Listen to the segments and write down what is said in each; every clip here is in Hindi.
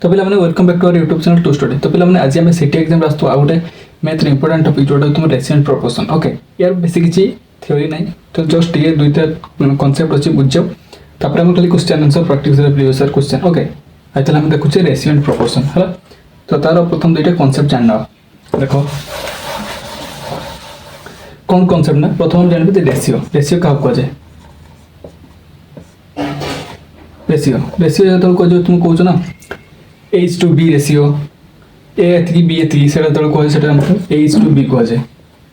तो पे welcome back to our YouTube channel to study. तो पे आज आम सीटी एग्जाम आसतु आ गए मैथ इंपोर्टेंट टॉपिक जोटा तुम रेशियो एंड प्रोपोर्शन। ओके यार बेसी किसी थ्योरी ना, तो जस्ट ये दुईटा कॉन्सेप्ट अच्छी बुझ जाओ, तापर हम खाली question answer practice previous year question. Okay आज आम देखुचे रेशियो एंड प्रोपोर्शन है। तो तार प्रथम दुईटा कॉन्सेप्ट जान देख कौन कॉन्सेप्ट ना, प्रथम जानते रेशियो। रेशियो क्या कहुए रेशियो रेशियो जो कह तुम कौच ना H to B ratio A एति बी एति से कहे H to B कहुए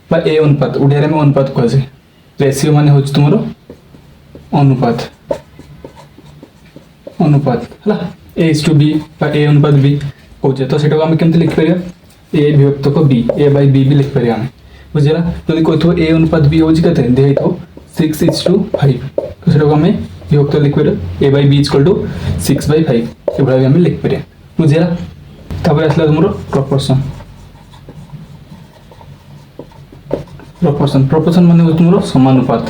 बा ए अनुपात ओडिया में अनुपात कहुए। रेशियो माने हूँ तुम अनुपात अनुपात है H to B बा ए अनुपात B कहे। तो सेटा आम केमती लिखिपर ए विभक्तक B ए बाय B भी लिखिपर आम बुझेगा। जब कह ए अनुपात B हूँ के दे 6:5 तो सेटा आम विभक्त लिखिपर ए बाय B इक्वल टू 6/5 ये आम लिखिपर बुझेगा। तापर आसला तुम प्रोपोर्शन। प्रोपोर्शन प्रोपोर्शन माने तुम समानुपात।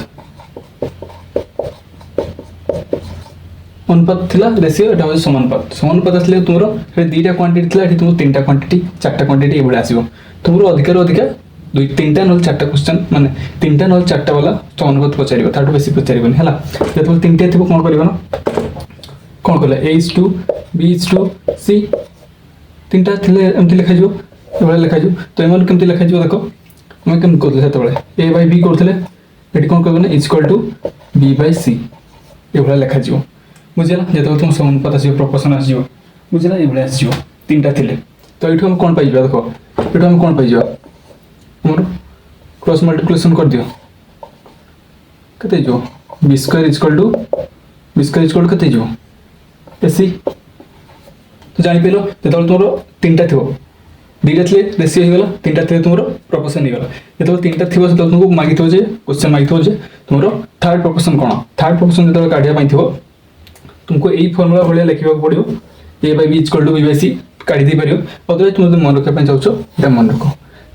अनुपात थिला रेशियो एटा हो समानुपात। समानुपात आसले तुम दुईटा क्वांटिटी थिला, तुम तीनटा क्वांटिटी चारटा क्वांटिटी ये आसो। तुम अधिकार अधिका दुई तीनटा ना चारटा क्वेश्चन माने तीनटा ना चारटा वाला समानुपात पचार ताठू बेसी पचार है। तीनटा थी कौन कर कौन कला H to B to C तीनटा एमती लिखा ये लिखा। तो एम केमती लिखा देख आम कम कर ए बाय बी करते ये कौन कर equal to B by C ये लिखा बुझेगा। जो तुम समानुपात आस प्रोपोर्शन आस बुझेगा ये आस तीनटा थे। तो ये कौन पाई देख ये आम कौन पाई मोर क्रॉस मल्टीप्लिकेशन कर दियो के B स्क्वायर इक्वल टू के AC। तो जापर जो तुम तीनटा थी दुईटा थे रेशियो होगा, तीनटा थे तुम प्रोपोर्शन होगा। जो तीनटा थी तुमको मागी क्वेश्चन मागी तुम थर्ड प्रोपोर्शन कौन। थर्ड प्रोपोर्शन जो काढ़ाई थो तुमको यही फर्मुला भाया लिखा पड़ो A by B equal to B by C काढ़ी दे पार। अदरवाइज तुम मन रखा चाहो ये मन रख।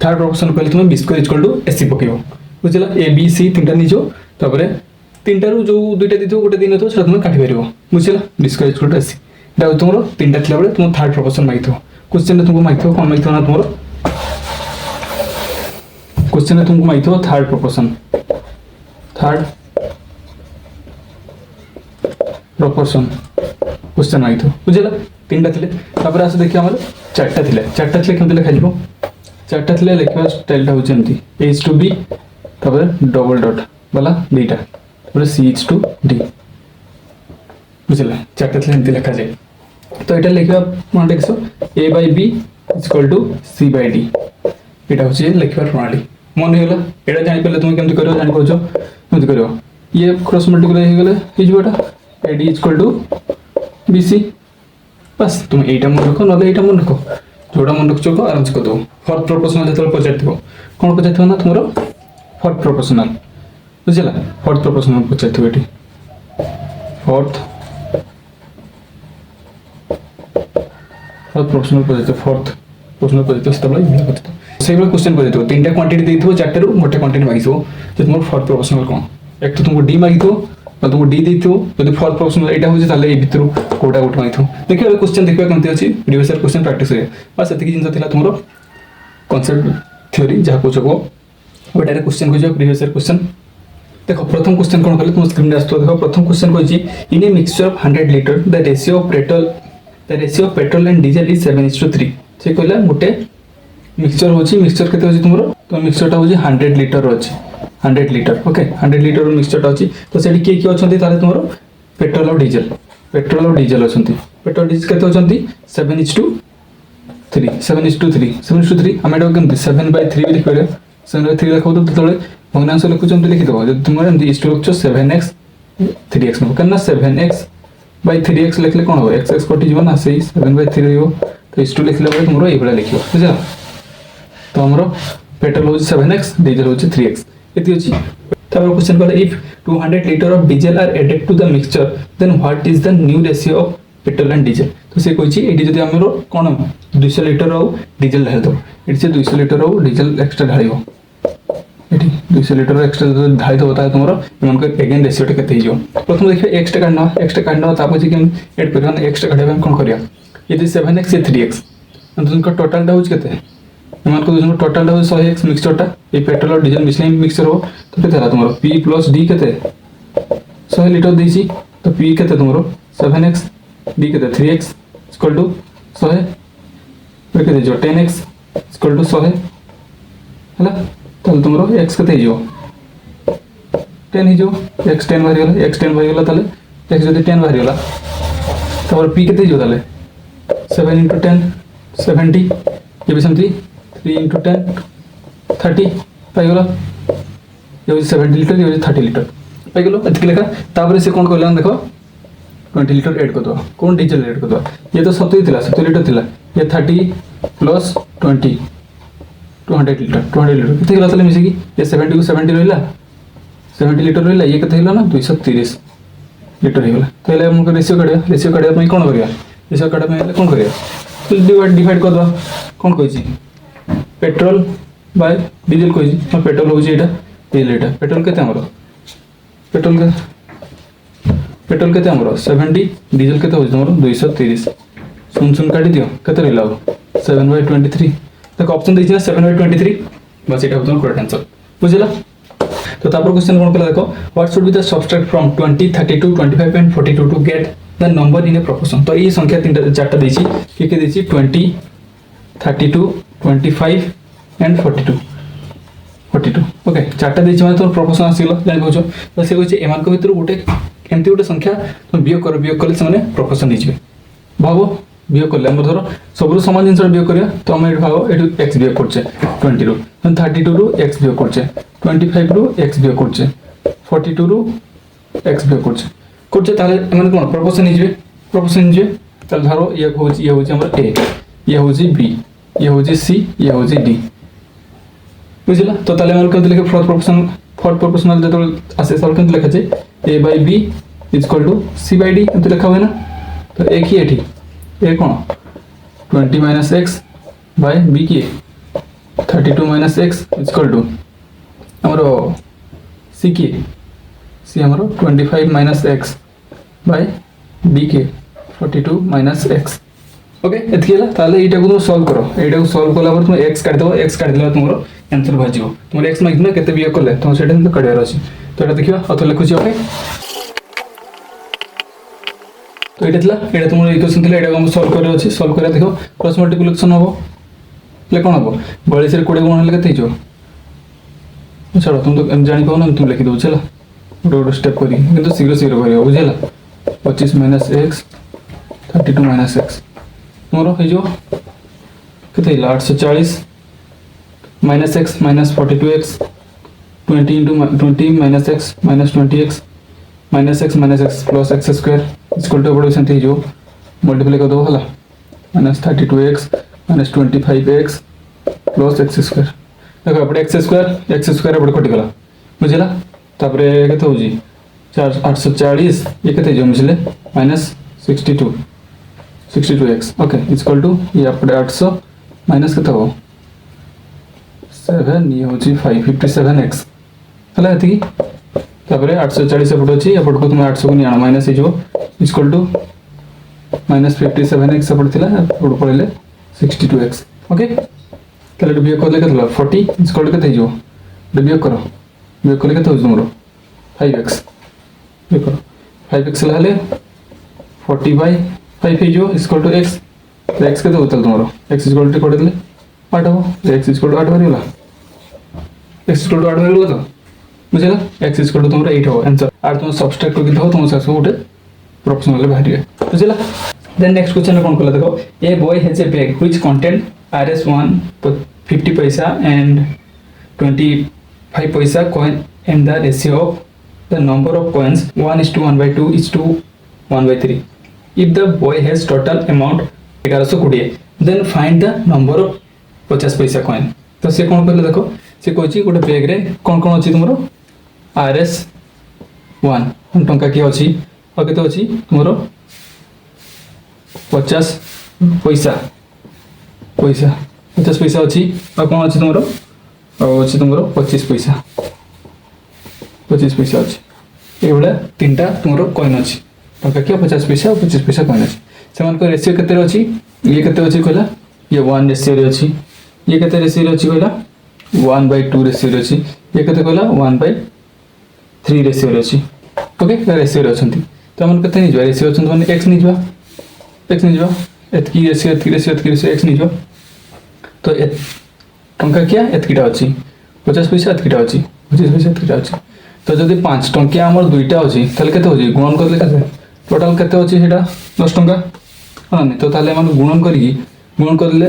थर्ड प्रोपोर्शन कहले तुम B square equal to AC पकेब बुझेगा। A B C तीनटा निज तापर तीनटारू जो दुईटा दी गोटे दिन तो तुम काटी पार बुझेगा। B square equal to AC ये तुम तीनटा थी बेले तुम थर्ड प्रोपोर्शन मागी क्वेश्चन तुमको मागी कौन मागी ना तुम क्वेश्चन तुमको मागी थर्ड प्रोपोर्शन क्वेश्चन मागी बुझेगा। तीनटा थे आस देखिए आम चार्टा थे केमती लिखा चार्टा थे लिखा स्टाइलटा हूँ H to B double dot वाला दुईटा CH to D बुझेगा। चार्टा थे एमती लिखा जाए। तो ये लिखा मन देख A by B equal to C by D यहाँ हूँ लिखार प्रणाली मन होगा। यहाँ जापर तुम केमती कर जापर कर ये क्रॉस मल्टीप्लाई होगा AD इक्वल टू BC बस तुम यहीटा मन रख ना यहाँ मन रख जोड़ा मन रखुच आराम से करदेव। फोर्थ प्रोपोर्शनल जो पचार कौन पचार ना तुम फोर्थ प्रोपोर्शनल बुझेगा। फोर्थ प्रोपोर्शनल पचार ये फोर्थ प्रोपोर्शनल पचार फोर्थ प्रोपोर्शनल पचार से क्वेश्चन पचार तीनटा क्वांटिटी दे चार्टर गोटे क्वांटिटी मागी जो तुम फोर्थ प्रोपोर्शनल कौन। एक तो तुमको D मागी तुमको D दी जो फोर्थ प्रोपोर्शनल यहाँ हूँ ये भितर कौटा गोटे मागी देखिए क्वेश्चन देखा केमती अच्छी प्रीवियस ईयर क्वेश्चन प्रैक्टिस करें बस से जिन तुम कॉन्सेप्ट थ्योरी जहाँ कौच गोटे क्वेश्चन खोज प्रीवियस ईयर क्वेश्चन देख। प्रथम क्वेश्चन कौन कल तुम स्क्रीन आस देख प्रथम क्वेश्चन कही in a mixture of 100 litre the ratio of petrol and diesel is 7:3 से कहला गोटे मिक्सचर होची मिक्सचर केते होची तुमरो तो मिक्सचरटा होची 100 लीटर अच्छी 100 लीटर ओके 100 लीटर मिक्सचरटा अच्छी। तो सेठी किए अछंती ताले तुमरो पेट्रोल और डीजल अछंती पेट्रोल डीजल केते अछंती 7:3 7:3 हम एटा केमती 7/3 भी लिखिबे 7/3 लिखो तो तळे भग्नांश लिखुचंती लिखि दबो जब तुम एमती इस टू 7x 3x न करना 7x/3x लिखले कौन हो x कटि जीवन ना से 7/3 हो तो इस टू लिखले बेले तुमरो ए भला लिखियो बुझा। तो हमरो पेट्रोल हो 7x डीजल हो 3x एति अछि। तब क्वेश्चन कहला if 200 litre of diesel are added to the mixture then what is the new ratio of petrol and diesel. तो से कहिछि एटी जदि हमरो कोन 200 लीटर और डीजल ढाल दो एटी से 200 लीटर और डीजल एक्स्ट्रा ढालिबो ये 200 लीटर एक्स्ट्रा ढाई तो होता है तुम एम एगेन रेशियोटा के प्रथम देखिए एक्सट्रा काढ़ना तापर एड कर एक्सट्रा काढ़ा कौन कर ये 7x ये 3x तुमको टोटालटा हो एम टोटालटा हो 100x मिक्सचरटा ये पेट्रोल और डीजल मिसले मिक्सचर हो तो के तुम P प्लस D के 100 लिटर देसी तो P के तुम 7x D के 3x इक्वल टू 100 के जो 10x इक्वल टू 100 है तुम x के 10 हो x 10 बाहरी गला x 10 बाहरी गला x जब 10 बाहरी गला तो P के 7 इंटू 10 70 ये भी समझी 3 इंटू 10 30 पाइगला ये 70 लिटर ये 30 लिटर पाइगल एतिक लेखा तापर से कौन कहला देख 20 लिटर ऐड कर दो कौन डीजल ऐड कर दो ये तो 70 लिटर थिला ये 30 प्लस 20 200 लिटर कितने गला ताले मिसे की ये 70 को 70 रहला 70 लिटर रहला ये केते हिला ना 230 लिटर हिला तो ले हमको रेशियो काढिया पई कोन करिया रेशियो काढा पई कोन करिया डिवाइड कर दो कौन कही पेट्रोल बाय डीजल कही पेट्रोल हूँ यहाँ डीजल यहाँ पेट्रोल के पेट्रोल के 70 डीजल के तुम 230 शून शून काटी दियो के 7/23 तक ऑप्शन देखिए 7/23 बस ये तुम करेक्ट आंसर बुझला तो क्वेश्चन कौन कला देखो what should be the subtract from 20 32 25 and 42 to get the number in a proportion तो ये संख्या तीन चार्टा देछि के देछि 20 32 25 एंड 42 ओके चार्टा देछि माने तो प्रोपोर्शन आसिलो जानि कहछो तो से कहछि एमान को भितर गोटे एमती गोटे संख्या तुम वियोग कले से प्रोपोर्शन नहीं भाव वियोग कले धर सब सामान जिन वियोग करा तो आम ये भाव ये एक्स वियोग करचे 20 रु 32 रु एक्स वियोग करचे 25 रु एक्स वियोग करचे 42 रु एक्स वियोग करचे कौन प्रोपोर्शन नहीं धर ये हूँ ए ये हूँ बी ये हूँ सी ये हूँ डी बुझला तो लिखे फोर्थ प्रोपोर्शनल जो आसे सब लिखा जाए A by B equal to C by D लिखा हुए ना तो एक ही एठी ए कौन 20 माइनस एक्स बाय बी की 32 माइनस एक्स इक्वल टू आमर सी की सी आमर 25 माइनस एक्स बाय डी के 42 माइनस एक्स ओके एटा को तुम सॉल्व करो एटा को सॉल्व कला तुम एक्स काटिदेव तुम आंसर बाहर तुम एक्स मागिना केते वियोग कले तुम से काटार अच्छे तो ये देखा और लिखुची ओके तो ये तुम इक्वेशन थी ये सॉल्व कर सॉल्व कर देख क्रॉस मल्टीप्लिकेशन हम कौन हम 42 20 गुण हेल्ले के छाड़ तुम तो जानी पाओ तुम लिखी दो चला गोटे स्टेप कर शीघ्र कर बुझेगा 25 माइनस एक्स 32 माइनस एक्स तुम के 840 minus x minus 42 x 20 into 20 minus x minus 20 x minus x plus x square equal to सेमती हो मल्टीप्लाई कर दो है minus 32 x minus 25 x plus x square देख एपटे एक्स स्क्वायर एपटे कटिगला बुझेगा तापर के हूँ 840 ये के मिसले minus 62 x okay equal to ये एपटे 800 माइनस के 7 ये हूँ 557 एक्स है ये 840 एपटे अच्छी एपट को तुम 800 को नहीं आना माइनस हो इक्वल टू माइनस 57 एक्स एपटे एपट पड़े 62 एक्स ओके ताले वियोग कले के 40 इक्वल टू के वियोग कर वियोग कले के तुम 5x वियोग कर 5x हेल्ले 40 बाय 5 हो इक्वल टू एक्स तो एक्स के तुम एक्स इक्वल टू कटे 8 हम एक्स इक्वल टू 8 बाहर एक्स इक्वल टू 8 बाहर तो बुझेगा एक्स इक्वल टू तुम 8 हो आंसर आर तुम सबट्रैक्ट करके देखो तुम सब गोटे प्रोपोर्शनल बाहर बुझेगा देन नेक्स्ट क्वेश्चन कौन कला देखो a boy has a bag which content RS1 50 पैसा and 25 पैसा coin and the ratio of the number of coins 1:1/2 is to 1/3 if the boy has total amount 1120 then find the number of 50 पैसा coin तो से कौन कहले देखो से कहछि गोटे बैग रे कौन कौन अछि तुमरो RS1 टंका के अछि और केते अछि तुमरो 50 पैसा 50 पैसा अच्छी और कौन अच्छी तुम अच्छी तुम 25 पैसा अच्छी ये तीन टा तुम कॉइन अच्छी टंका क्या 50 पैसा और 25 पैसा कॉइन अच्छी से रेशियो केते अच्छी ये केते अछि कहला ये 1 रेशियो रे अछि ये केते रेशियो रे अछि कहला 1/2 रेशियो रे अछि ये केते कहला 1/3 रेशियो रे अछि ओके रेशियो रे अछंती तो हमन केते नि जवा रेशियो अछंती माने x नि जवा एतकी रेशियो x नि जवा तो टंका क्या एतकीटा अछि 50 पैसा एतकीटा अछि 25 पैसा एतकीटा अछि तो जदि 5 टंकिया हमर दुईटा अछि तले केते होजी गुणन करले केते टोटल केते होची सेटा 10 टंका हां नहीं तो ताले हम गुणन करले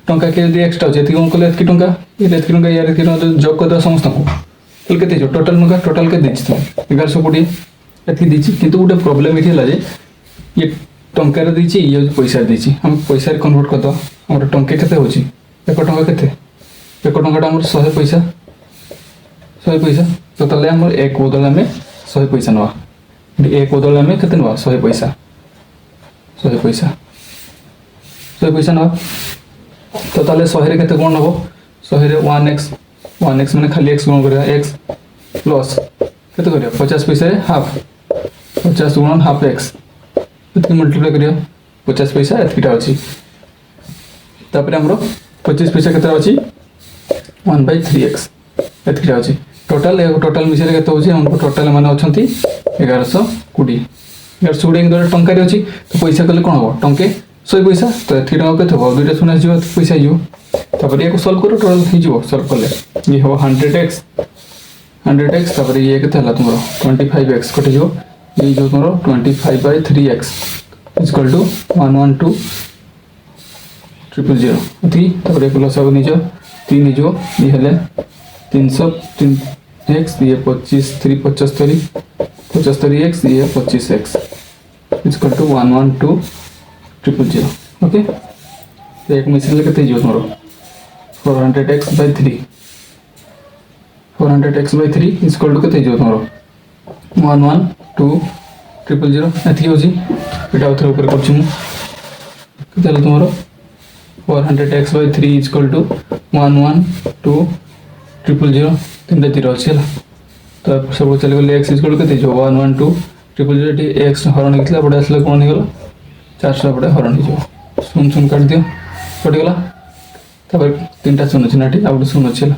टंका के यदि एक्स्ट्रा होची गुणन करले एतकी टंका एतकी टंका यार एतकी टंका जोग कर दो समस्त को तले केते जो टोटल के दिछि तो 1120 एतकी दिछि किंतु गोटे प्रॉब्लम एठी हला जे ये टंका रे दिछि ये पैसा दिछि हम पैसा रे कन्वर्ट कर दो हमर टंके केते होची 1 टंका केते 1 टंका हमर 100 पैसा तो ताले हमर 1 बदल में 100 पैसा नवा 1 बदल में केते नवा 100 पैसा नवा तो ताले 100 रे केते कोन नबो 100 रे 1x माने खाली x गुण करिया x प्लस केते करिया 50 पैसा रे हाफ 50 गुणन हाफ x इतकी मल्टीप्लाई करिया 50 पैसा एतकीटा अछि तापर हमरो 25 पैसा केते अछि 1/3x एतकीटा अछि टोटल मिसेले केते होछि हमको टोटल माने अछंती 1120 टंका रे अछि तो पैसा कले कोन हो टंके 100 पैसा तो एतकी टंका केते हो दुइटा सुना जिवो पैसा जिवो तापर एको सॉल्व करो टोटल थि जिवो सॉल्व करले ये हो 100x तापर ये केते हला तुमरो 25x कटे जिवो ये जो तुमरो 25/3x इक्वल टू 112,000 थी तापर एक प्लस अब निजो 3 निजो ये हेले 303x ये 25 3 75x ये 25x इक्वल टू 112,000 ओके तो एक मिसल केते जिवो तुमरो 400x/3 इक्वल टू केते जिवो तुमरो 112,000 एथि होजी एटा उतर ऊपर करछु मु केते तुमरो 400x/3 इक्वल टू 112,000 तीनटा 0 अछि हला तो सब चले गेले x इक्वल केते जो 112,000 टी x हरण निकला बडा असले कोन निकला 400 बडा हरण नि जो सुन काट दियो कट गेला तब तीनटा शून्य चिन्हटी आ शून्य अछि हला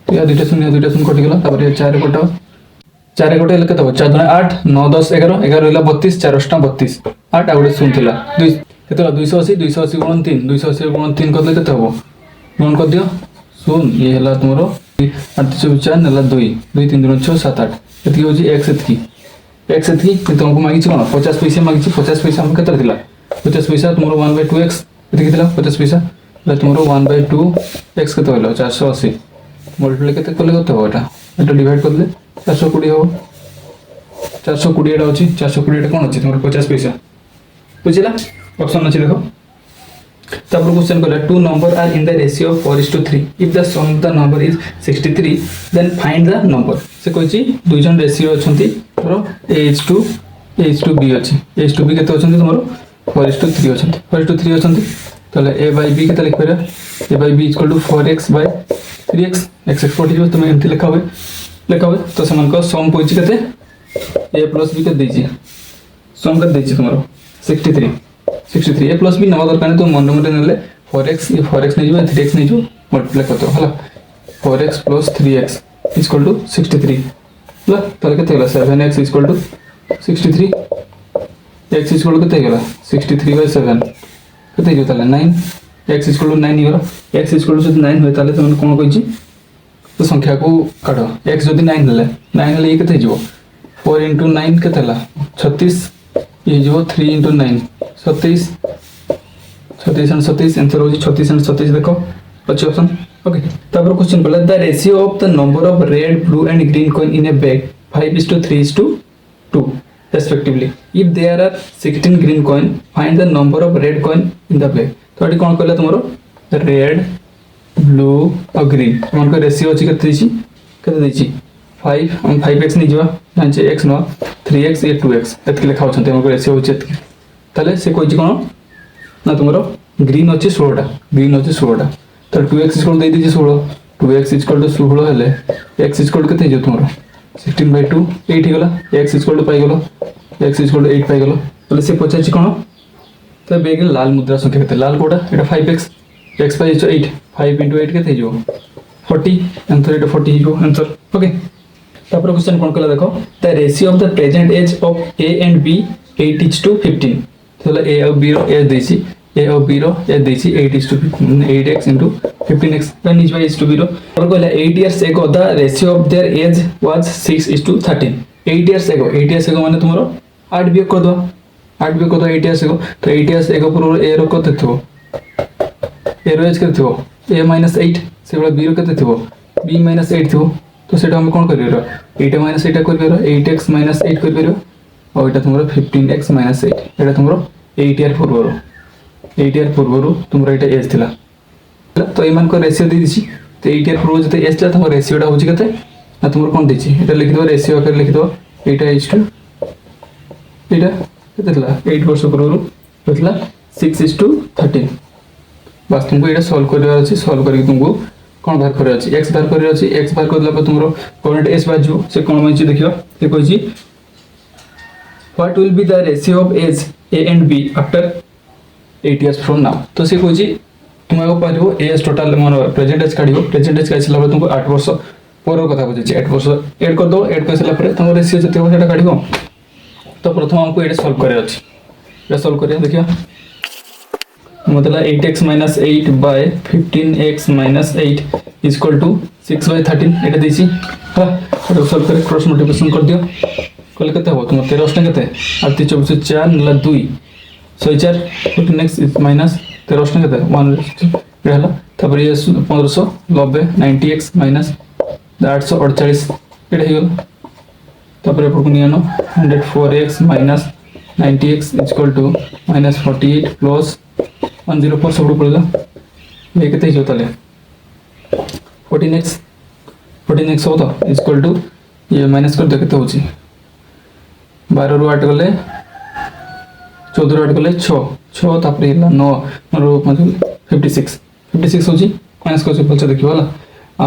तो या दुइटा शून्य कट गेला तब ये 4 कटाओ 4 कटे केते हो 4 2 8 9 10 11 11 रहला 32 4 32 8 आ शून्य थिला 2 केते 280 गुणन 3 करले केते हो गुणन कर दियो सुन ये हला तुमरो 8 4 नला 2 2 3 2 6 7 8 एतकी होजी x एतकी कि तुमको मागी छी कोन 50 पैसा मागी छी 50 पैसा हम केते थिला 50 पैसा तुमरो 1/2x एतकी थिला 50 पैसा ले तुमरो 1/2x केते होलो 480 मल्टीप्लाई केते करले केते हो एटा डिवाइड करले 420 हो 420 एटा अछि 420 एटा कोन अछि तुमरो 50 पैसा बुझिला ऑप्शन अछि देखो तब क्वेश्चन कहला two number are in the ratio of 4:3 if the sum of the number is 63 then find the number से कहछि दुई जन रेशियो अछंती तोरो a:2 b अछि a:2 b केते अछंती तमरो 4:3 अछंती 4:3 अछंती तले a by b केते लिख परया a by b equal to 4x/3x x export जो तुम एंती लिखा हुए तो समान को सम पइछि केते a plus b के देछि सम के देछि तमरो 63 a plus b नवा दरकार तो मन में नेले 4x ये 4x नै जो 3x नै जो मल्टीप्लाई करतो हला 4x plus 3x equal to 63 ला तले केते होला 7x equal to 63 x equal केते गेला 63/7 केते जो तले 9 x इक्वल टू 9 हिरो x इक्वल टू 9 होय ताले तमन कोन कहिछि तो संख्या को काढो x जदी 9 ले ये केते जिवो 4 * 9 केते होला 36 ये जो 3 * 9 27 आंसर हो 36 देखो अच्छे ऑप्शन ओके तब क्वेश्चन बोला the ratio of the number of red blue and green coin in A bag 5:3:2 respectively if there are 16 green coin find the number of red coin in the bag तो एटी कोन कहला तुमरो रेड ब्लू और ग्रीन मन को रेशियो अछि केते देछि 5 हम 5x नै जिवा जानि x न 3x ये 2x एतके लिखा होछन हमको रेशियो अछि ताले से कोइ कोन ना तुमरो ग्रीन अछि 16 टा तो 2x इक्वल दे दीजिए 16 2x इक्वल टू 16 हेले x इक्वल केते जो तुमरो 16/2 8 हिगला x इक्वल टू पाई गेलो x इक्वल टू 8 पाई गेलो तो से पछाची कोन तो बेग लाल मुद्रा संख्या केते लाल कोटा एटा 5x x बाय 8 5 * 8 केते जो 40 आंसर एटा 40 जो आंसर ओके। तापर क्वेश्चन कोन कला देखो the ratio of the present age of a and b 8:15 तो a और b रो एज देसी a और b रो एज देसी 8:8x * 15x then is by is to 0 और कहला 8 years ago the ratio of their age was 6:13 8 years ago माने तुमरो 8 बियोग कर दो 8 years ago तो 8 years ago पूरा a रो कते थो a रो एज कते थो a - 8 से बड़ा b रो कते थो b - 8 थो तो सेटा हम कोन करियो 8 - 8 कर बेरो 8x - 8 कर बेरो और एटा तुमरो 15x - 8 एटा तुमरो 8 year पूर्वरो तुमरो एटा एज थिला तो एमान को रेशियो दे दिछि तो 8 year पूर्व जते एज था तुमरो रेशियोटा होछि कते ना तुमरो कोन दिछि एटा लिखि दो रेशियो कर लिखि दो एटा इज टू एटा कते थिला 8 वर्ष पूर्वरो होथिला 6:13 बस तुमको एटा सॉल्व करबा अछि सॉल्व करके तुमको कोन बाहर करे अछि x बाहर करे अछि x बाहर करला पर तुमरो करंट s बाजू से कोन मानछि देखियो ते कहै छी what will be the ratio of age a and b after 8 years from now तो से कहै छी तुमको पारिबो एज टोटल मन प्रेजेंट एज काढिबो प्रेजेंट एज काढिला पर तुमको 8 वर्ष पर कथा बुझै छी 8 वर्ष ऐड कर दो ऐड कर सला पर तुम रेशियो जते हो सेटा काढिबो तो प्रथम हमको एटा सॉल्व करे अछि एटा सॉल्व करिया देखियो मतलब 8x - 8 by 15x - 8 equal to 6/13 एटा देछि हां एटा सॉल्व करे क्रॉस मल्टीप्लिकेशन कर दियो कल कते हो तुम 13 टा कते 8 24 4 नला 2 4 15x माइनस 13 टा कते 1 रहला तपर ये 1590 90x - 848 एटा हियो तपर पर कुनियानो 104x - 90x equal to -48 plus 104 सब पड़ेगा ये कितने जो तले 14x हो तो इक्वल टू ये माइनस कर दे कितने होची 12 रो 8 गले 14 रो 8 गले 6 तापर हिला 9 रो मतलब 56 होची माइनस कर से पछे देखियो वाला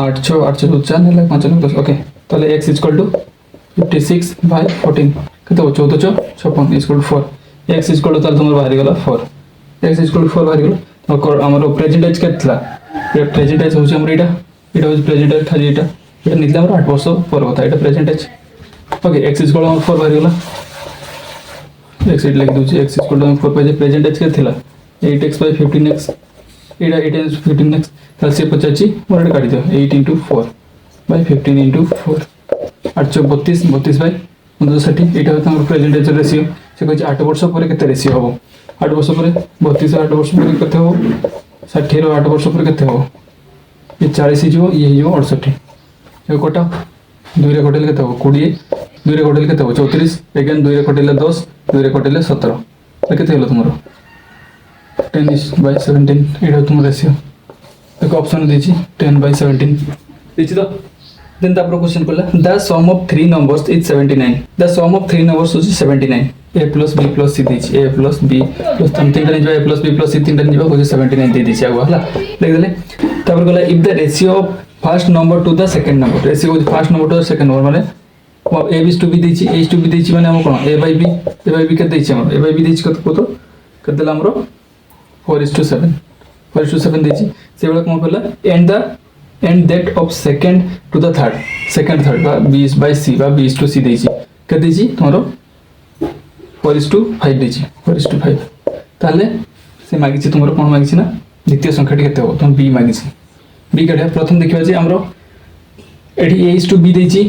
8 6 8 6 4 नेला 5 9 10 ओके तले x इक्वल टू 56/14 कितने हो 14 56 equal to 4 x equal to ताल तुमर बाहर गला 4 x इक्वल टू 4 बाहर गेलो तो हमर प्रेजेंट एज केतला प्रेजेंट एज होची हमर एटा होची प्रेजेंट एज थाली एटा निकला हमर 8 वर्ष पर होता एटा present age okay x equal to 4 बाहर गेला x इट लिख दोची x इक्वल टू 4 पे प्रेजेंट एज केतला 8x / 15x एटा 8x 15x ताल से 85 मोर एटा काटी दियो 8 * 4 / 15 * 4 8 32 32/59 एटा होता हमर प्रेजेंट एज रेशियो से कहै 8 वर्ष पर केते रेशियो हबो 8 वर्ष पर 32 8 वर्ष पर केते हो 60 रो 8 वर्ष पर केते हो ये 40 जो ये जो 68 ये कोटा 2 रे कोटेल केते हो 20 2 रे कोटेल केते हो 34 अगेन 2 रे कोटेल 10 2 रे कोटेल 17 तो केते हलो तुमरो 10/17 एडो तुम रेशियो एक ऑप्शन देछि 10/17 देछि तो देन द क्वेश्चन कोला the sum of 3 numbers is 79 the sum of 3 numbers is 79 a plus b plus c देछि a plus b plus तीन टा निबा a plus b plus c तीन टा निबा हो 79 दे देछि आगो हला देख देले तबर कोला if the ratio of first number to the second number ratio of first number to the second number माने a is to b देछि a is to b देछि माने हम कोन a by b के देछि हम a by b देछि कत कोतो कदेला हमरो 4:7 देछि से बेला कोन कहला and that of second to the third बा b is by c बा b is to c देछि के देछि तमरो 4:5 देछि 4:5 ताले से मागिछि तुमरो कोन मागिछि ना द्वितीय संख्याटी केते हो तुम b मागिछि b केडा प्रथम देखिबा जे हमरो एठी a is to b देछि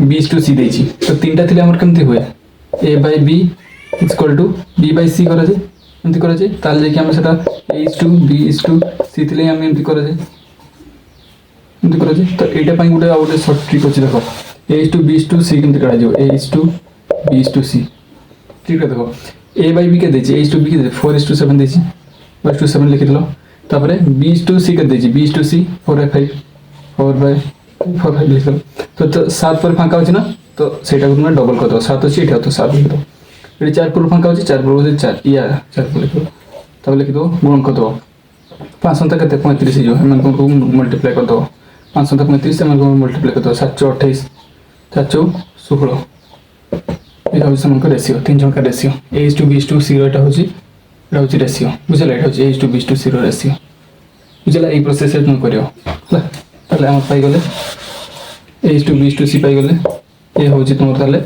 b is to c देछि तो तीनटा थिले हमर केमति होय a by b equal to b by c करा जे एमति करा जे ताले कि हम सेटा a is to b is to c थिले हम एमति करा जे तो एटा पई गुटे आ गुटे शॉर्ट ट्रिक अछि देखो a is to b is to c केमति करा जो a is to b is to c ठीक है देखो a by b के देछि a is to b के 4:7 देछि 4:7 लिखि दिलो तापरे b is to c के देछि b is to c 4/5 4/5 लिख दो तो 7 पर फांका होछि ना तो सेटा को तुम डबल कर दो 7 अछि एटा तो 7 लिख दो एटी 4 पर फांका होछि 4 पर 4 या 4 पर लिख दो तब लिख दो गुणन कर दो 5 संख्या केते 35 जो हम को मल्टीप्लाई कर दो 5 संख्या 35 हम को मल्टीप्लाई कर दो 728 416 एटा होछि समान का रेशियो तीन जन का ratio a is to b is to c एटा होछि এটা হচ্ছে রেসিও বুঝলে, এটা হচ্ছে H2B/C রেসিও বুঝলে। এই প্রসেসে তুমি করিও ହେଲା। তাহলে আমার পাইগলে H2B/C পাইগলে এ হচ্ছে তোমার তাহলে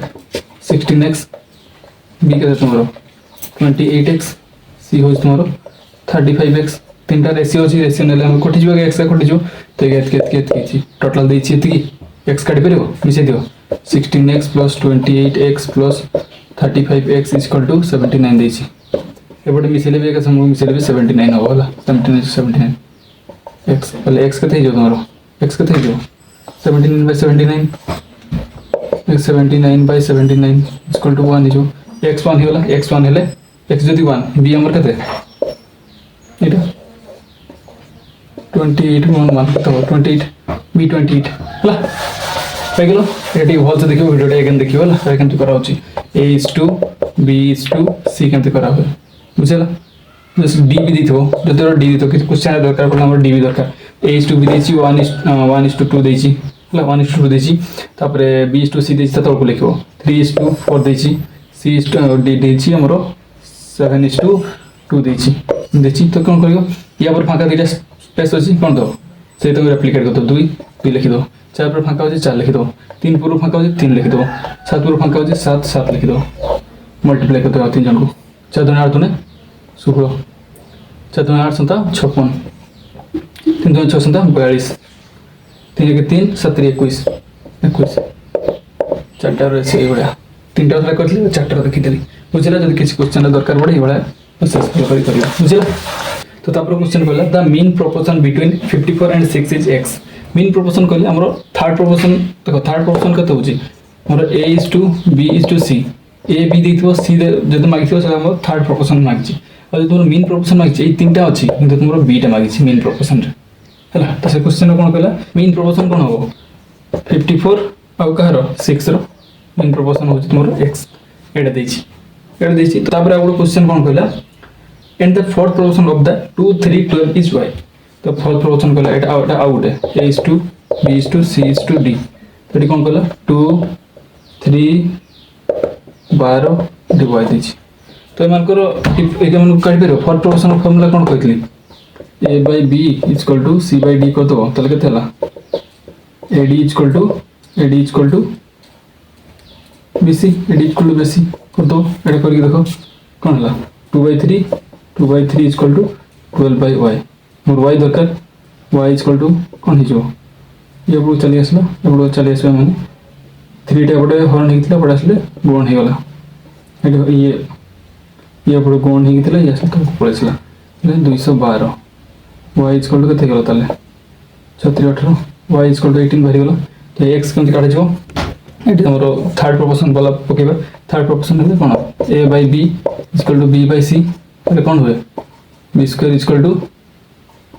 16x, বি কেতে তোমার 28x, সি হচ্ছে তোমার 35x। তিনটা রেসিও আছে, রেসিও নেলে আমার কটিଯିବ କି x କଟିଯିବ। ତ ଏତିକି ଟୋଟାଲ ଦେଇଛି ଏତିକି, x କାଟିପାରିବ ମିଶେଇ ଦିଅ 16x plus 28x plus 35x equal to 79 ଦେଇଛି। ଏପଟେ ମିଶେଇଲେ ବି ଏକା ସମୟକୁ ମିଶେଇଲେ ବି 79 ହେବ ହେଲା। 79 x ତାହେଲେ x କେତେ ହେଇଯିବ ତୁମର, x କେତେ ହେଇଯିବ 79/79, 79/79 ଇକ୍ୱାଲ୍ ଟୁ 1 ହେଇଯିବ। x1 ହେଇଗଲା, x1 ହେଲେ x ଯଦି 1, b ଆମର କେତେ ଏଇଟା 28 1 କେତେ ହେବ 28, b 28 ହେଲା ପାଇଗଲ। এটা ଟିକେ ଭଲସେ ଦେଖିବ ଭିଡ଼ିଓଟା, ଏଗେନ୍ ଦେଖିବ ହେଲା এটা କେମିତି କରାହେଉଛି। H2B/C କେମିତି କରାହୁଏ ବୁଝିଲା। ଡି ବି ଦେଇଥିବ, ଯେତେବେଳେ ଡି ଦେଇଥିବ କିଛି କ୍ୱେଶ୍ଚନ୍ ଦରକାର ପଡ଼ିଲେ ଆମର ଡି ବି ଦରକାର। H2B ଦେଇଛି 1:2 ଦେଇଛି ହେଲା, 1:2 ଦେଇଛି। ତାପରେ B/C ଦେଇଛି ତା ତଳକୁ ଲେଖିବ 3:4 ଦେଇଛି। ଡି ଦେଇଛି ଆମର 7:2 ଦେଇଛି। ତ କ'ଣ କରିବ, ୟା ପରେ ଫାଙ୍କା ଦୁଇଟା ସ୍ପେସ୍ ଅଛି, କ'ଣ ଦେବ ସେଇ ତାକୁ ରେପ୍ଲିକେଟ୍ କରିଦେବ, 2 ଲେଖିଦେବ। 4 ପରେ ଫାଙ୍କା ହେଉଛି 4 ଲେଖିଦେବ, 3 ପୂର୍ବରୁ ଫାଙ୍କା ହେଉଛି 3 ଲେଖିଦେବ, 7 ପୂର୍ବରୁ ଫାଙ୍କା ହେଉଛି 7 ଲେଖିଦେବ। ମଲ୍ଟିପ୍ଲାଏ କରିଦେବ 3 ଜଣକୁ, 4 2 8 2 16, 4 2 8 7 56, 3 2 6 7 42, 3 1 3 7 21 21। ଚାରିଟା ରହିଛି ଏଇଭଳିଆ, 3ଟା ଥରେ କରିଥିଲି 4ଟା ଦେଖିଥିଲି ବୁଝିଲା। ଯଦି କିଛି କ୍ୱେଶ୍ଚନ୍ ଦରକାର ପଡ଼େ ଏଇଭଳିଆ ପ୍ରୋସେସ୍ କରି କରିବା ବୁଝିଲା। ତ ତାପରେ କ୍ୱେଶ୍ଚନ୍ କହିଲା the mean proportion between 54 and 6 is x। Mean proportion କହିଲେ ଆମର ଥାର୍ଡ ପ୍ରପୋର୍ସନ୍ ଦେଖ, ଥାର୍ଡ ପ୍ରପୋର୍ସନ୍ କେତେ ହେଉଛି ଆମର A/B/C। ଏ ବି ଦେଇଥିବ, ସି ଯଦି ମାଗିଥିବ ସେଟା ଆମର ଥାର୍ଡ ପ୍ରପୋର୍ସନ୍ ମାଗିଛି। ଆଉ ଯଦି ତୁମର ମିନ୍ ପ୍ରପୋର୍ସନ୍ ମାଗିଛି, ଏଇ 3ଟା ଅଛି କିନ୍ତୁ ତୁମର ବିଟା ମାଗିଛି ମିନ୍ ପ୍ରପୋର୍ସନ୍ରେ ହେଲା। ତ ସେ କ୍ୱେଶ୍ଚନ୍ରେ କ'ଣ କହିଲା ମିନ୍ ପ୍ରପୋର୍ସନ୍ କ'ଣ ହେବ 54 ଆଉ କାହାର 6ର ମିନ୍ ପ୍ରପୋର୍ସନ୍ ହେଉଛି ତୁମର x, ଏଇଟା ଦେଇଛି। ତାପରେ ଆଉ ଗୋଟେ କ୍ୱେଶ୍ଚନ୍ କ'ଣ କହିଲା and the fourth proportion of the 2 3 12 is y। तो fourth proportion कहला एटा आउ गोटे A/B/C/D। तो एटी कोन कहला 2 3 12 dy देछि। तो एमानकर एके मन काढि परबो फोर्थ प्रोपोर्शन फार्मूला कोन कहतली A/B = C/D कर दो, तले केते हला AD = BC, AD = BC कर दो। एटा करके देखो कोन हला 2/3 = 12/y। मोर y दरकार, y = कोन हिजो ये बडो चली आसला, माने 3 टा बडे हरण हेतिला, बडा आसले गुण हे गला। ये बडो गुण हे गेतिला, ये आसले तो पळेसला 212। y = केते गला ताले 36 18, y = 18 बाहरी गला। तो x केमति काढे जो एटी हमरो थर्ड प्रोपोर्शन वाला पकेबा। थर्ड प्रोपोर्शन हेले कोन A/B = B/C, তাহলে কোন হবে b² =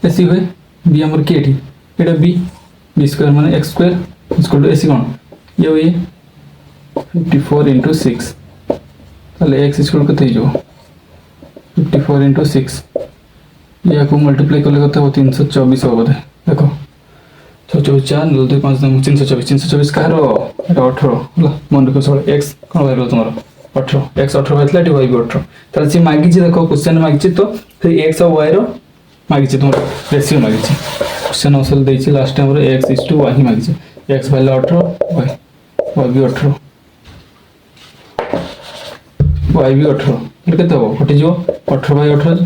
AC हुए। b हमर के एटी एटा b b² माने x² = AC कोन ये हुए 54 × 6। তাহলে x = কত হইজো 54 × 6, या को मल्टीप्लाई करले कत हो 324 हो बोधे। देखो 6 4 9 2 5 9 324 कहारो एटा 18 होला। मन रखो सब x कोन बाहर तुमरो 18, x 18 बाहरला, एटी y 18। ताले से मागिछि देखो क्वेश्चन मागिछि, तो फिर x और y रो मागिछि तुम रेशियो मागिछि। क्वेश्चन आंसर देछि लास्ट टाइम रे x = y ही मागिछि। x बाहरला 18, y भी 18, y भी 18, एटा केते हो कटि जो 18/18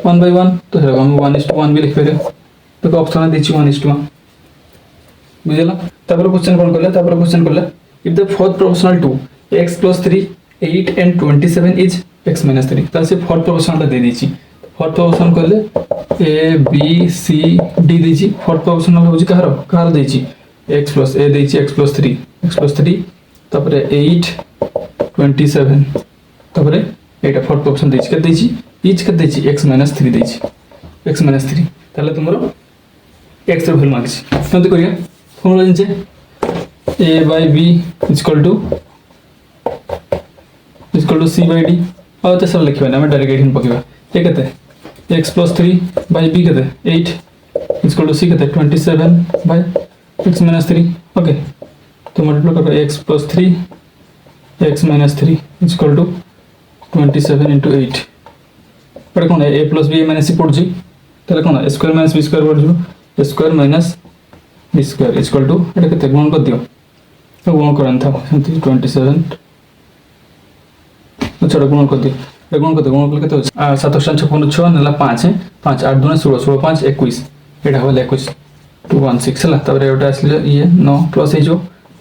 1/1। तो हम 1:1 भी लिख पारे, तो ऑप्शन देछि 1:1 बुझला। तापर क्वेश्चन कोन कहला, if the fourth proportional to x + 3 8 and 27 is x - 3। ताले से फोर्थ प्रोपोर्शनल ता दे देछि। फोर्थ प्रोपोर्शन कहले A/B/C/D देछि। फोर्थ प्रोपोर्शनल होछि कहार देछि x + A देछि x + 3 तापरे 8 27 तापरे एटा फोर्थ प्रोपोर्शन देछि के देछि इच के देछि x - 3 देछि x - 3। ताले तुमरो x रो वैल्यू मागिछि केमते करिया फॉर्मूला जंचे A/B = C/D। और तो सब लिखिबा ना, हम डायरेक्ट एठिन पकिबा ए कते x + 3/b कते 8 = c कते 27/x - 3। ओके, तो मल्टीप्लाई कर x + 3 x - 3 = 27 × 8 एटा कौन A plus B minus C पड़ुची ताले कौन A square minus B square पड़जो A square minus B square equal to एटा केते गुण कर दियो तो गुण करन था 27 तो चलो गुण कर दियो गुण कर केते 7 56 6 नेला 5 5 8 2 16 16 5 21 एटा होला 21 216 हला तबरे एटा आसले ये 9 प्लस हे जो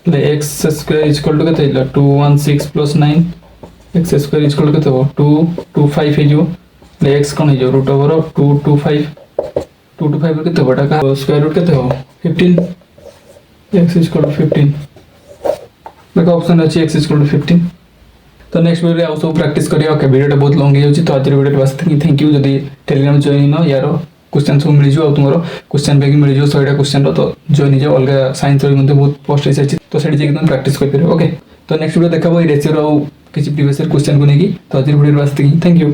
ले x स्क्वायर इक्वल टू केते 216 plus 9 x square equal to केते हो 225 हे जो ले x कोन हे जो रूट ओवर 225 केते बटा का स्क्वायर रूट केते हो 15 x इक्वल टू 15 देखो ऑप्शन अछि x इक्वल टू 15 तो नेक्स्ट वीडियो आउ सब प्रैक्टिस करिया ओके वीडियोटा बहुत लॉन्ग हो तो आज वीडियो बस थैंक यू जदी टेलीग्राम जॉइन हो यार क्वेश्चन सब मिल जो तुमरो क्वेश्चन बैग मिल जो 100टा क्वेश्चन तो जॉइन जो अलग साइंस रो मध्ये बहुत पोस्ट है तो सेठी जे तुम प्रैक्टिस कर ओके तो नेक्स्ट वीडियो देखाबो ए रेशियो रो किछि प्रीवियस क्वेश्चन को नेकी तो आज वीडियो बस थैंक यू।